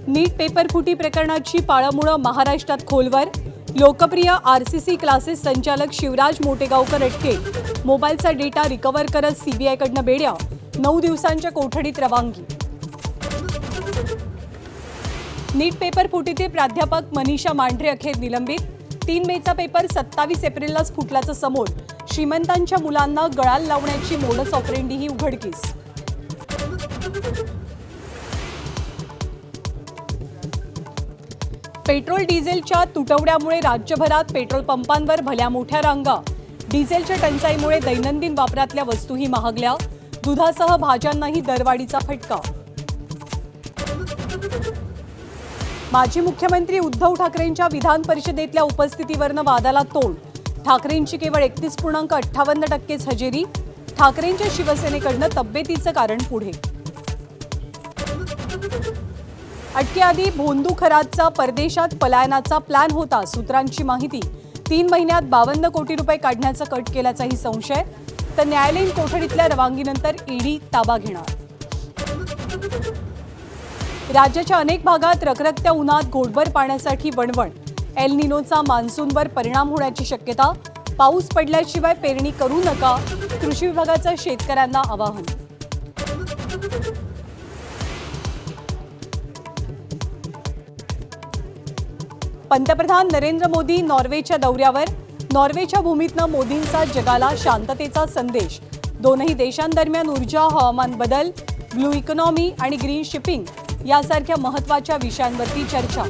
नीट paper फुटी प्रकरणाची पाळंमुळं महाराष्ट्रात खोलवर. लोकप्रिय आरसीसी क्लासेस संचालक शिवराज मोटेगावकर अटकेत. मोबाईलचा डेटा रिकव्हर करत सीबीआयकडनं बेड्या. 9 दिवसांच्या कोठडीत रवानगी. नीट पेपर फुटीतील प्राध्यापक मनीषा मांढरे अखेर निलंबित. 3 मेचा पेपर 27 एप्रिललाच फुटल्याचं समोर. श्रीमंतांच्या मुलांना गळाल लावण्याची मोडस ऑपरेंडी ही उघडकीस. पेट्रोल डिझेलच्या तुटवड्यामुळे राज्यभरात पेट्रोल पंपांवर भल्या मोठ्या रांगा. डिझेलच्या टंचाईमुळे दैनंदिन वापरातल्या वस्तूही महागल्या. दुधासह भाज्यांनाही दरवाढीचा फटका. माजी मुख्यमंत्री उद्धव ठाकरेंच्या विधान परिषदेतल्या उपस्थितीवरनं वादाला तोंड. ठाकरेंची केवळ 31.58% हजेरी. ठाकरेंच्या शिवसेनेकडनं तब्येतीचं कारण पुढे. अटकेआधी भोंदू खरातचा परदेशात पलायनाचा प्लॅन होता. सूत्रांची माहिती. 3 महिन्यात 52 कोटी रुपये काढण्याचा कट केल्याचाही संशय. तर न्यायालयीन कोठडीतल्या रवानगीनंतर ईडी ताबा घेणार. राज्याच्या अनेक भागात रखरखत्या उन्हात घोटभर पाण्यासाठी वणवण. एल निनोचा मान्सूनवर परिणाम होण्याची शक्यता. पाऊस पडल्याशिवाय पेरणी करू नका. कृषी विभागाचं शेतकऱ्यांना आवाहन. पंतप्रधान नरेंद्र मोदी नॉर्वेच्या दौऱ्यावर. नॉर्वेच्या भूमीतनं मोदींचा जगाला शांततेचा संदेश. दोनही देशांदरम्यान ऊर्जा, हवामान बदल, ब्लू इकॉनॉमी आणि ग्रीन शिपिंग यासारख्या महत्त्वाच्या विषयांवरती चर्चा.